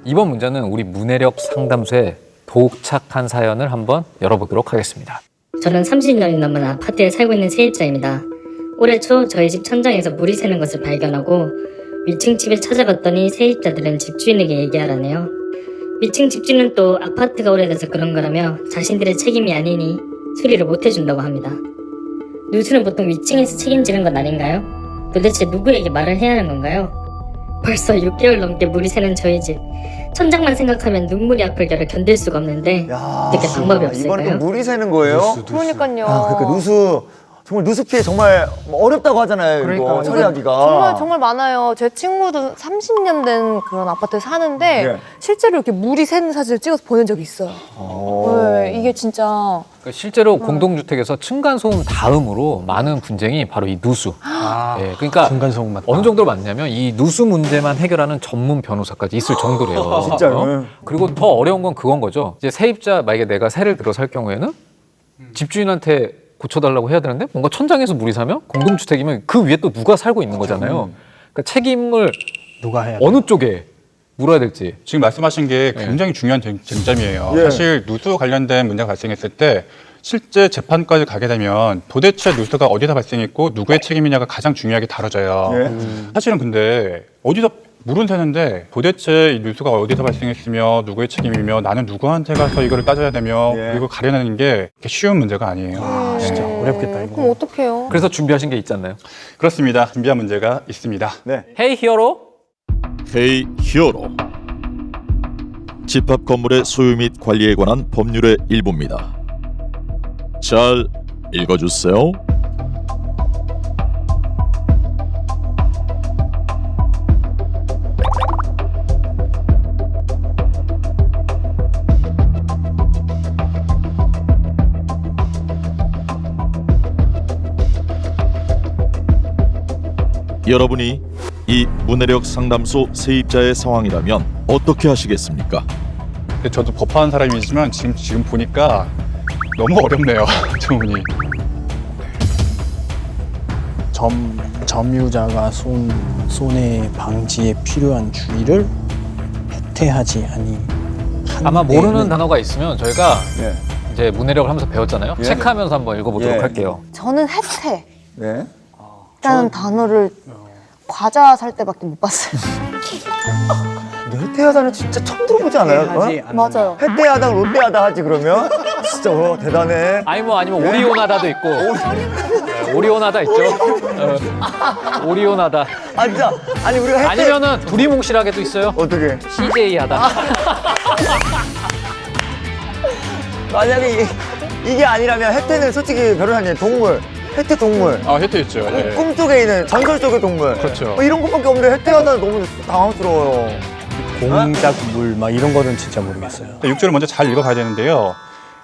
이번 문제는 우리 문해력 상담소에 도착한 사연을 한번 열어보도록 하겠습니다. 저는 30년이 넘은 아파트에 살고 있는 세입자입니다. 올해 초 저희 집 천장에서 물이 새는 것을 발견하고 위층 집에 찾아갔더니 세입자들은 집주인에게 얘기하라네요. 위층 집주인은 또 아파트가 오래돼서 그런 거라며 자신들의 책임이 아니니 수리를 못 해준다고 합니다. 누수는 보통 위층에서 책임지는 건 아닌가요? 도대체 누구에게 말을 해야 하는 건가요? 벌써 6개월 넘게 물이 새는 저희 집. 천장만 생각하면 눈물이 앞을 겨를 견딜 수가 없는데 어떻게 방법이 없을까요? 이번에 또 물이 새는 거예요? 그러니까요. 그러니까 누수 정말 누수 피해 정말 어렵다고 하잖아요. 이거 처리하기가. 정말 많아요. 제 친구도 30년 된 그런 아파트에 사는데 네. 실제로 이렇게 물이 새는 사진을 찍어서 보낸 적이 있어요. 네, 이게 진짜 그러니까 실제로 공동주택에서 층간소음 다음으로 많은 분쟁이 바로 이 누수. 예, 그러니까 중간소음 맞다. 어느 정도로 많냐면 이 누수 문제만 해결하는 전문 변호사까지 있을 정도래요. 진짜요? 그리고 더 어려운 건 그건 거죠. 이제 세입자 만약에 내가 세를 들어 살 경우에는 집주인한테 고쳐달라고 해야 되는데 뭔가 천장에서 물이 새면 공동주택이면 그 위에 또 누가 살고 있는 거잖아요. 그러니까 책임을 누가 해야 어느 쪽에 물어야 될지. 지금 말씀하신 게 굉장히 중요한 쟁점이에요. 예. 사실 누수 관련된 문제가 발생했을 때 실제 재판까지 가게 되면 도대체 누수가 어디서 발생했고 누구의 책임이냐가 가장 중요하게 다뤄져요. 예. 사실은 근데 어디서 물은 새는데 도대체 이 누수가 어디서 발생했으며 누구의 책임이며 나는 누구한테 가서 이거를 따져야 되며 예. 그리고 가려내는 게 그렇게 쉬운 문제가 아니에요. 진짜 어렵겠다 이거. 그럼 어떡해요? 그래서 준비하신 게 있지 않나요? 그렇습니다. 준비한 문제가 있습니다. 네. 헤이 히어로. 헤이 히어로. 집합 건물의 소유 및 관리에 관한 법률의 일부입니다. 잘 읽어주세요. 여러분이 이 문해력 상담소 세입자의 상황이라면 어떻게 하시겠습니까? 근데 저도 법하는 사람이지만 지금 보니까 너무 어렵네요. 질문이. 점유자가 손해 방지에 필요한 주의를 해태하지 아니. 아마 모르는 단어가 있으면 저희가 네. 이제 문해력을 하면서 배웠잖아요. 예. 체크하면서 한번 읽어보도록 예. 할게요. 저는 해태 네. 라는 단어를 과자 살 때밖에 못 봤어요. 근데 혜태하다는 진짜 처음 들어보지 않아요? 맞아요. 혜태하다 롯데하다 하지 그러면? 진짜 대단해. 아니면 오리오나다도 있고. 네, 오리오나다 있죠. 오리오나다. 아 진짜 아니 우리가 혜태 아니면은 두리뭉실하게도 있어요. 어떻게? CJ하다. 만약에 이게 아니라면 혜태는 솔직히 변호사님 동물 혜태 동물 혜태 있죠. 예. 꿈속에 있는 전설 속의 동물 그렇죠. 뭐 이런 것밖에 없는데 혜태하다 너무 당황스러워요. 공작물 막 이런 거는 진짜 모르겠어요. 6절을 먼저 잘 읽어봐야 되는데요.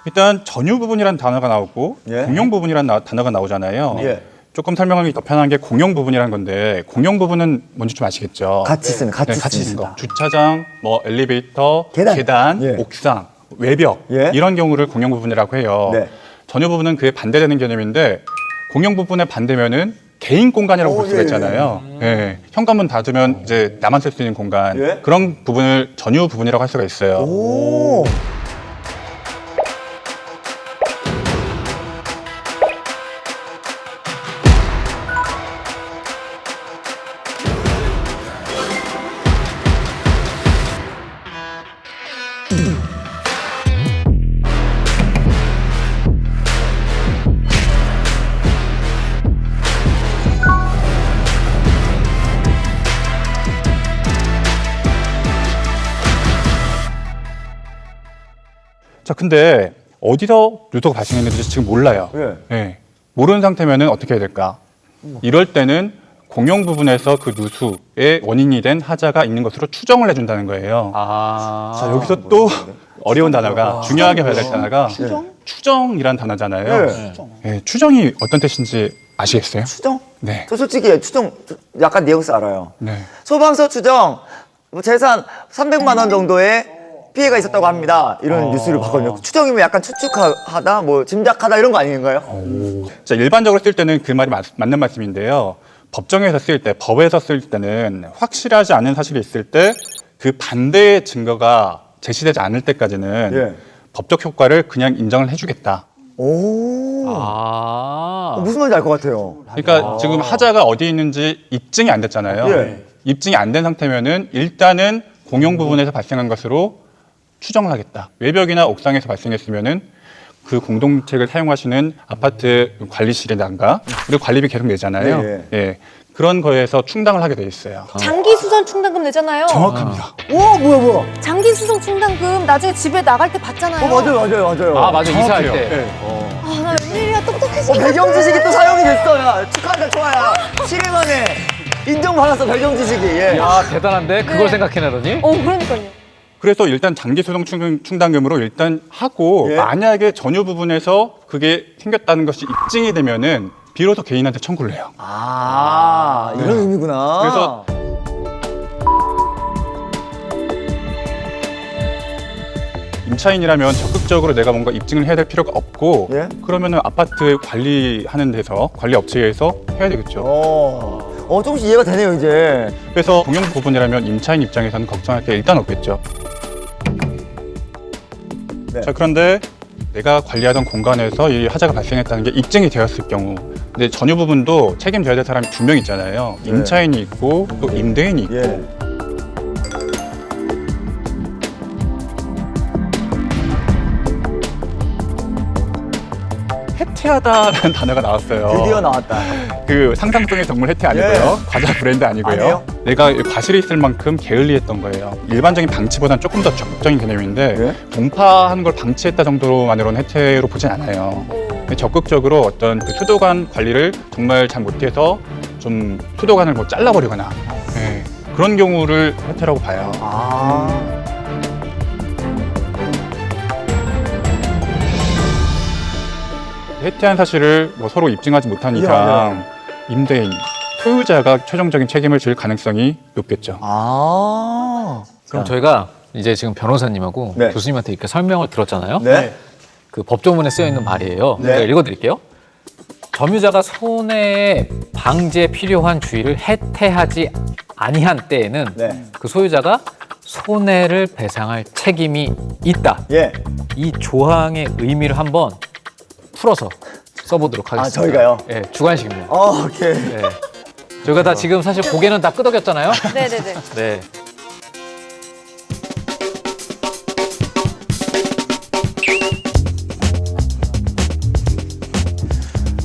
일단 전유 부분이라는 단어가 나오고 예. 공용 부분이라는 단어가 나오잖아요. 예. 조금 설명하기 더 편한 게 공용 부분이라는 건데 공용 부분은 뭔지 좀 아시겠죠? 같이 쓰는 같이 쓰는 씁니다. 거. 주차장, 뭐 엘리베이터, 계단. 예. 옥상, 외벽 예. 이런 경우를 공용 부분이라고 해요. 네. 전유 부분은 그에 반대되는 개념인데 공용 부분의 반대면은 개인 공간이라고 볼 수가 예, 있잖아요. 예. 현관문 닫으면 이제 나만 쓸 수 있는 공간 예. 그런 부분을 전유 부분이라고 할 수가 있어요. 오. 자, 근데 어디서 누수가 발생했는지 지금 몰라요. 예. 예. 모르는 상태면은 어떻게 해야 될까? 이럴 때는 공용 부분에서 그 누수의 원인이 된 하자가 있는 것으로 추정을 해준다는 거예요. 자, 여기서 또 어려운 단어가 중요하게 봐야 될 단어가 추정이란 단어잖아요. 네. 예, 추정이 어떤 뜻인지 아시겠어요? 추정? 네. 저 솔직히 추정 약간 뉘앙스 알아요. 네. 소방서 추정 뭐 재산 300만 원 정도의 피해가 있었다고 합니다. 이런 뉴스를 봤거든요. 추정이면 약간 추측하다, 뭐 짐작하다 이런 거 아닌가요? 자, 일반적으로 쓸 때는 그 말이 맞는 말씀인데요. 법정에서 쓸 때, 법에서 쓸 때는 확실하지 않은 사실이 있을 때 그 반대의 증거가 제시되지 않을 때까지는 예. 법적 효과를 그냥 인정을 해주겠다. 오. 무슨 말인지 알 것 같아요. 그러니까 지금 하자가 어디 있는지 입증이 안 됐잖아요. 예. 입증이 안 된 상태면은 일단은 공용 부분에서 발생한 것으로 추정을 하겠다. 외벽이나 옥상에서 발생했으면은 그 공동주택을 사용하시는 아파트 관리실이란가 그리고 관리비 계속 내잖아요. 예, 예. 그런 거에서 충당을 하게 돼 있어요. 장기 수선 충당금 내잖아요. 정확합니다. 오, 뭐야. 장기 수선 충당금 나중에 집에 나갈 때 받잖아요. 맞아요. 아 맞아 이사할 정확해요. 때. 예. 아, 나 웬일이야 똑똑해지네. 배경 지식이 또 사용이 됐어. 야, 축하한다, 좋아야. 7일 만에 인정받았어, 배경 지식이. 예. 야 대단한데 그걸 생각해내더니. 그러니까요. 그래서 일단 장기 소송 충당금으로 일단 하고 예. 만약에 전유 부분에서 그게 생겼다는 것이 입증이 되면은 비로소 개인한테 청구를 해요. 이런 의미구나. 그래서 임차인이라면 적극적으로 내가 뭔가 입증을 해야 될 필요가 없고 예? 그러면은 아파트 관리하는 데서 관리 업체에서 해야 되겠죠. 조금씩 이해가 되네요, 이제. 그래서 공용 부분이라면 임차인 입장에서는 걱정할 게 일단 없겠죠. 네. 자, 그런데 내가 관리하던 공간에서 이 하자가 발생했다는 게 입증이 되었을 경우 근데 전유 부분도 책임져야 될 사람이 두 명 있잖아요. 네. 임차인이 있고 또 임대인이 있고 예. 해태하다라는 단어가 나왔어요. 드디어 나왔다. 그 상상성의 동물 해태 아니고요. 과자 브랜드 아니고요. 아니에요? 내가 과실이 있을 만큼 게을리했던 거예요. 일반적인 방치보다는 조금 더 적극적인 개념인데 예? 동파하는 걸 방치했다 정도만으로는 해태로 보진 않아요. 적극적으로 어떤 그 수도관 관리를 정말 잘 못해서 좀 수도관을 뭐 잘라버리거나 예, 그런 경우를 해태라고 봐요. 해태한 사실을 뭐 서로 입증하지 못한 이상 임대인, 소유자가 최종적인 책임을 질 가능성이 높겠죠. 그럼 저희가 이제 지금 변호사님하고 네. 교수님한테 이렇게 설명을 들었잖아요. 네. 그 법조문에 쓰여 있는 말이에요. 네. 제가 읽어드릴게요. 점유자가 손해 방지에 필요한 주의를 해태하지 아니한 때에는 네. 그 소유자가 손해를 배상할 책임이 있다. 예. 이 조항의 의미를 한번 풀어서 써보도록 하겠습니다. 저희가요? 네, 주관식입니다. 오케이. 네. 저희가 다 지금 사실 고개는 다 끄덕였잖아요. 네네네. 네.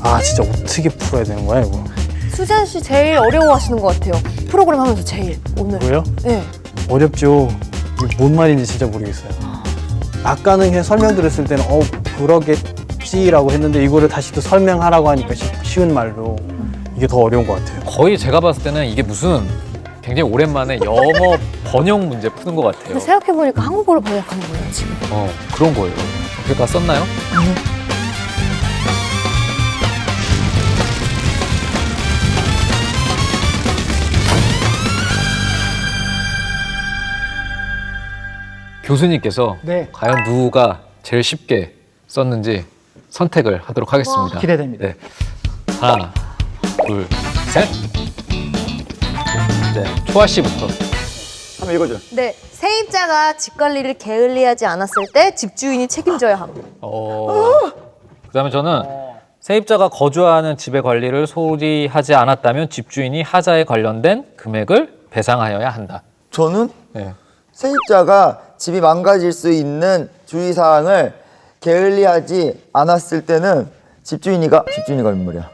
아 진짜 어떻게 풀어야 되는 거야 이거? 수잔 씨 제일 어려워하시는 것 같아요. 프로그램 하면서 제일 오늘. 뭐요? 네. 어렵죠. 이게 뭔 말인지 진짜 모르겠어요. 아까는 그냥 설명 들었을 때는 그러겠지라고 했는데 이거를 다시 또 설명하라고 하니까 쉬운 말로 이게 더 어려운 것 같아요. 거의 제가 봤을 때는 이게 무슨 굉장히 오랜만에 영어 번역 문제 푸는 것 같아요. 근데 생각해보니까 한국어로 번역하는 거예요, 지금. 그런 거예요. 그게 다 썼나요? 교수님께서 네. 과연 누가 제일 쉽게 썼는지 선택을 하도록 하겠습니다. 기대됩니다. 네. 하나, 둘, 셋. 네, 초아 씨부터. 한번 읽어줘. 네. 세입자가 집 관리를 게을리하지 않았을 때 집주인이 책임져야 함. 그다음에 저는 세입자가 거주하는 집의 관리를 소홀히 하지 않았다면 집주인이 하자에 관련된 금액을 배상하여야 한다. 저는 네. 세입자가 집이 망가질 수 있는 주의사항을 게을리하지 않았을 때는 집주인이가 몇 말이야?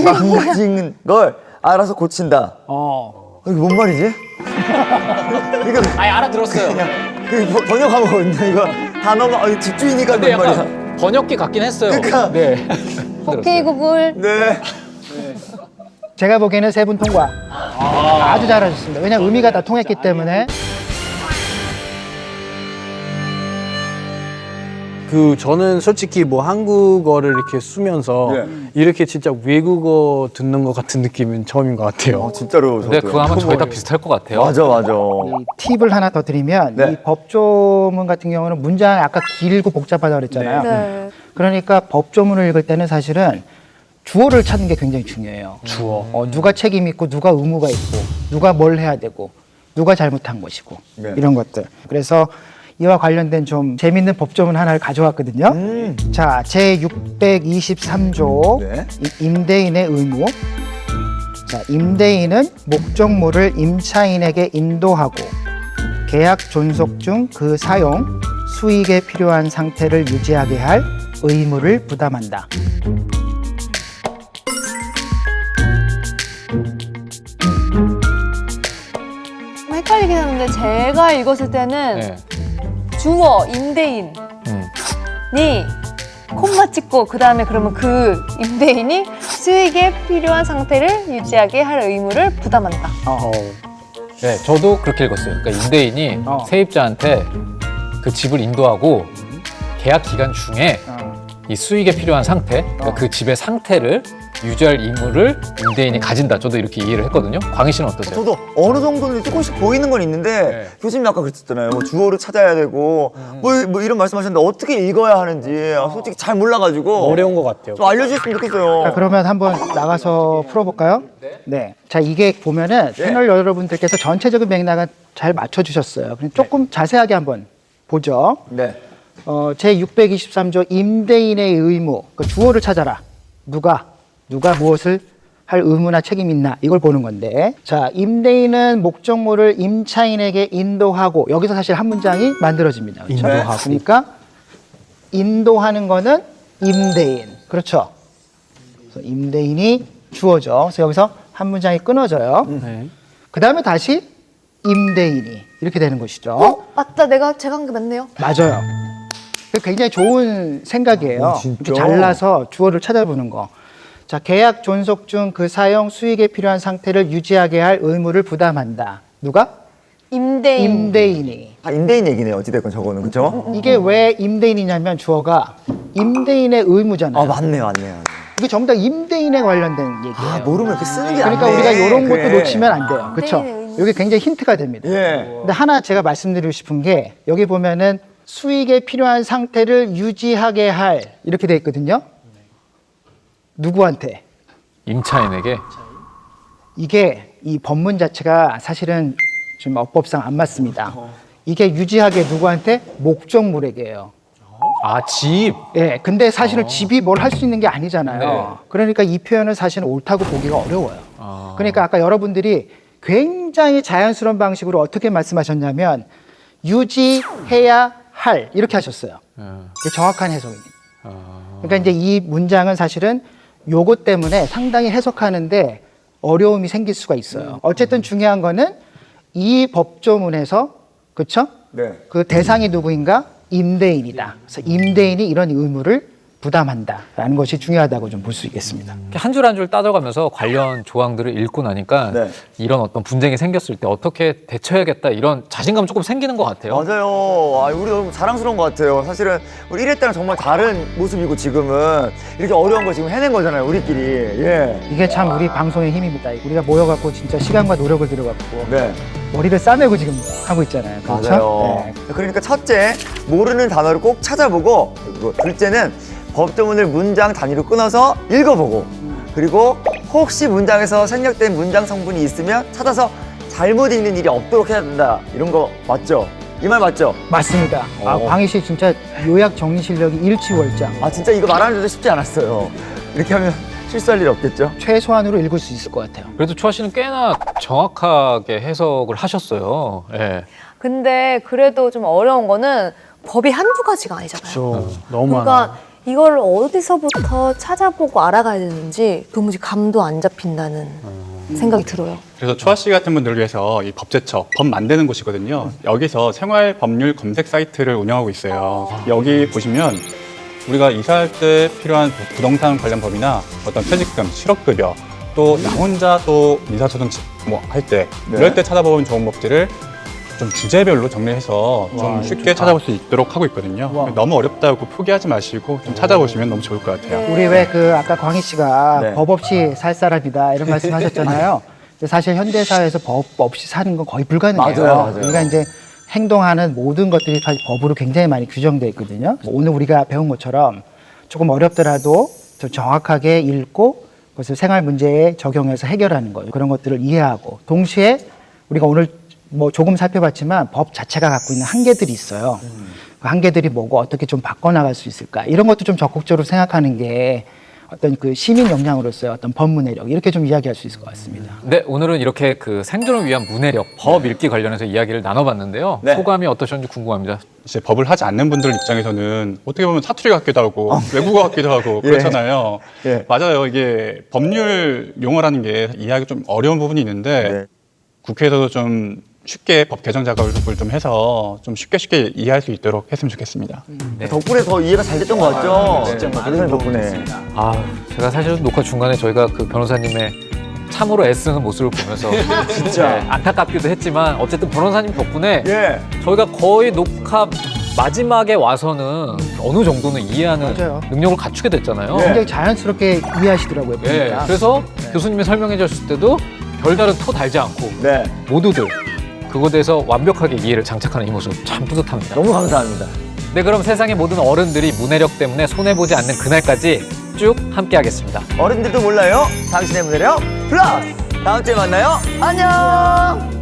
망가진 걸 알아서 고친다. 이게 뭔 말이지? 이거 알아들었어요. 그 번역하면 이거 단어가 집주인이가 근데 몇 말이야? 약간 번역기 같긴 했어요. 그러니까. 네. 오케이 구글. 네. 제가 보기에는 세 분 통과. 아주 잘하셨습니다. 왜냐면 의미가 다 통했기 때문에. 저는 솔직히 뭐 한국어를 이렇게 쓰면서 이렇게 진짜 외국어 듣는 것 같은 느낌은 처음인 것 같아요. 진짜로. 근데 그거 하면 저희 다 비슷할 것 같아요. 맞아. 이 팁을 하나 더 드리면 네. 이 법조문 같은 경우는 문장이 아까 길고 복잡하다고 그랬잖아요. 네. 그러니까 법조문을 읽을 때는 사실은 주어를 찾는 게 굉장히 중요해요. 주어. 누가 책임이 있고 누가 의무가 있고 누가 뭘 해야 되고 누가 잘못한 것이고 네. 이런 것들. 그래서 이와 관련된 좀 재밌는 법조문 하나를 가져왔거든요. 자, 제 623조 네. 임대인의 의무. 자, 임대인은 목적물을 임차인에게 인도하고 계약 존속 중 그 사용, 수익에 필요한 상태를 유지하게 할 의무를 부담한다. 헷갈리긴 하는데 제가 읽었을 때는 네. 주어 임대인이 콤마 찍고 그 다음에 그러면 그 임대인이 수익에 필요한 상태를 유지하게 할 의무를 부담한다. 네, 저도 그렇게 읽었어요. 그러니까 임대인이 어. 세입자한테 그 집을 인도하고 계약 기간 중에 이 수익에 필요한 상태, 그러니까 그 집의 상태를 유지할 의무를 임대인이 가진다. 저도 이렇게 이해를 했거든요. 광희 씨는 어떠세요? 저도 어느 정도는 조금씩 보이는 건 있는데 네. 교수님 아까 그랬잖아요. 뭐 주어를 찾아야 되고 뭐 이런 말씀하셨는데 어떻게 읽어야 하는지 솔직히 잘 몰라가지고 어려운 것 같아요. 좀 알려주셨으면 좋겠어요. 자, 그러면 한번 나가서 풀어볼까요? 네. 자, 이게 보면은 패널 여러분들께서 전체적인 맥락은 잘 맞춰주셨어요. 그럼 조금 자세하게 한번 보죠. 네. 제 623조 임대인의 의무, 그 주어를 찾아라. 누가 무엇을 할 의무나 책임이 있나 이걸 보는 건데, 자, 임대인은 목적물을 임차인에게 인도하고, 여기서 사실 한 문장이 만들어집니다. 그렇죠? 인도하고. 그러니까 인도하는 거는 임대인, 그렇죠? 그래서 임대인이 주어죠. 그래서 여기서 한 문장이 끊어져요. 그 다음에 다시 임대인이 이렇게 되는 것이죠. 맞다. 제가 한 게 맞네요. 맞아요. 굉장히 좋은 생각이에요. 이렇게 잘라서 주어를 찾아보는 거. 자, 계약 존속 중 그 사용 수익에 필요한 상태를 유지하게 할 의무를 부담한다. 누가? 임대인. 임대인이. 아, 임대인 얘기네요. 어찌됐건 저거는 그렇죠? 이게 왜 임대인이냐면 주어가 임대인의 의무잖아요. 아 맞네요. 이게 전부 다 임대인에 관련된 얘기예요. 아 모르면 이렇게 쓰는 게 그러니까 안 돼. 우리가 이런 것도 그래. 놓치면 안 돼요. 그렇죠? 임대인의 의무. 이게 굉장히 힌트가 됩니다. 예. 근데 하나 제가 말씀드리고 싶은 게 여기 보면은 수익에 필요한 상태를 유지하게 할 이렇게 돼 있거든요. 누구한테? 임차인에게. 이게 이 법문 자체가 사실은 좀 어법상 안 맞습니다. 이게 유지하게 누구한테? 목적물에게요. 아, 집. 예, 근데 사실은 집이 뭘 할 수 있는 게 아니잖아요. 네. 그러니까 이 표현은 사실은 옳다고 보기가 어려워요. 아. 그러니까 아까 여러분들이 굉장히 자연스러운 방식으로 어떻게 말씀하셨냐면 유지해야 할 이렇게 하셨어요. 이게 정확한 해석입니다. 그러니까 이제 이 문장은 사실은 요거 때문에 상당히 해석하는데 어려움이 생길 수가 있어요. 어쨌든 중요한 거는 이 법조문에서 그렇죠? 네. 그 대상이 누구인가? 임대인이다. 그래서 임대인이 이런 의무를 부담한다라는 것이 중요하다고 좀 볼 수 있겠습니다. 한 줄 한 줄 따져가면서 관련 조항들을 읽고 나니까 네. 이런 어떤 분쟁이 생겼을 때 어떻게 대처해야겠다 이런 자신감 조금 생기는 것 같아요. 맞아요. 아, 우리 너무 자랑스러운 것 같아요. 사실은 우리 1회 때랑 정말 다른 모습이고 지금은 이렇게 어려운 거 지금 해낸 거잖아요. 우리끼리. 예. 이게 참 우리 방송의 힘입니다. 우리가 모여갖고 진짜 시간과 노력을 들여갖고 네. 머리를 싸매고 지금 하고 있잖아요. 그렇죠? 맞아요. 네. 그러니까 첫째, 모르는 단어를 꼭 찾아보고, 그리고 둘째는 법조문을 문장 단위로 끊어서 읽어보고, 그리고 혹시 문장에서 생략된 문장 성분이 있으면 찾아서 잘못 읽는 일이 없도록 해야 된다. 이런 거 맞죠? 이 말 맞죠? 맞습니다. 아, 광희 씨 진짜 요약 정리 실력이 일취월장. 아 진짜 이거 말하는데도 쉽지 않았어요. 이렇게 하면 실수할 일이 없겠죠? 최소한으로 읽을 수 있을 것 같아요. 그래도 추아 씨는 꽤나 정확하게 해석을 하셨어요. 예. 근데 그래도 좀 어려운 거는 법이 한두 가지가 아니잖아요. 너무 그러니까 많아. 이걸 어디서부터 찾아보고 알아가야 되는지 도무지 감도 안 잡힌다는 생각이 들어요. 그래서 추아 씨 같은 분들을 위해서 이 법제처, 법 만드는 곳이거든요. 여기서 생활 법률 검색 사이트를 운영하고 있어요. 여기 보시면 우리가 이사할 때 필요한 부동산 관련 법이나 어떤 퇴직금, 실업급여, 또 나 혼자 또 민사소송 뭐 할 때 이럴 때 찾아보면 좋은 법들을 좀 주제별로 정리해서 좀 쉽게 찾아볼 수 있도록 하고 있거든요. 너무 어렵다고 포기하지 마시고 좀 찾아보시면 너무 좋을 것 같아요. 우리 왜 그 아까 광희 씨가 네. 법 없이 살 사람이다 이런 말씀하셨잖아요. 근데 사실 현대 사회에서 법 없이 사는 건 거의 불가능해요. 맞아요. 그러니까 이제 행동하는 모든 것들이 사실 법으로 굉장히 많이 규정되어 있거든요. 오늘 우리가 배운 것처럼 조금 어렵더라도 좀 정확하게 읽고 그것을 생활 문제에 적용해서 해결하는 거예요. 그런 것들을 이해하고 동시에 우리가 오늘 뭐 조금 살펴봤지만 법 자체가 갖고 있는 한계들이 있어요. 그 한계들이 뭐고 어떻게 좀 바꿔나갈 수 있을까 이런 것도 좀 적극적으로 생각하는 게 어떤 그 시민 역량으로서의 어떤 법문해력 이렇게 좀 이야기할 수 있을 것 같습니다. 네, 오늘은 이렇게 그 생존을 위한 문해력, 법 읽기 관련해서 이야기를 나눠봤는데요. 네. 소감이 어떠셨는지 궁금합니다. 이제 법을 하지 않는 분들 입장에서는 어떻게 보면 사투리 같기도 하고 외국어 같기도 하고 예. 그렇잖아요. 예. 맞아요. 이게 법률 용어라는 게 이해하기 좀 어려운 부분이 있는데 네. 국회에서도 좀 쉽게 법 개정 작업을 좀 해서 좀 쉽게 이해할 수 있도록 했으면 좋겠습니다. 덕분에 더 이해가 잘 됐던 것 같죠? 진짜 많은 변호사님 도움이 덕분에. 됐습니다. 아, 제가 사실은 녹화 중간에 저희가 그 변호사님의 참으로 애쓰는 모습을 보면서 진짜. 네, 안타깝기도 했지만 어쨌든 변호사님 덕분에 예. 저희가 거의 녹화 마지막에 와서는 어느 정도는 이해하는 맞아요. 능력을 갖추게 됐잖아요. 굉장히 자연스럽게 이해하시더라고요. 예, 보니까. 그래서 교수님이 설명해 주셨을 때도 별다른 토 달지 않고 네. 모두들 그거에 대해서 완벽하게 이해를 장착하는 이 모습 참 뿌듯합니다. 너무 감사합니다. 네, 그럼 세상의 모든 어른들이 문해력 때문에 손해보지 않는 그날까지 쭉 함께 하겠습니다. 어른들도 몰라요. 당신의 문해력 플러스. 다음 주에 만나요. 안녕.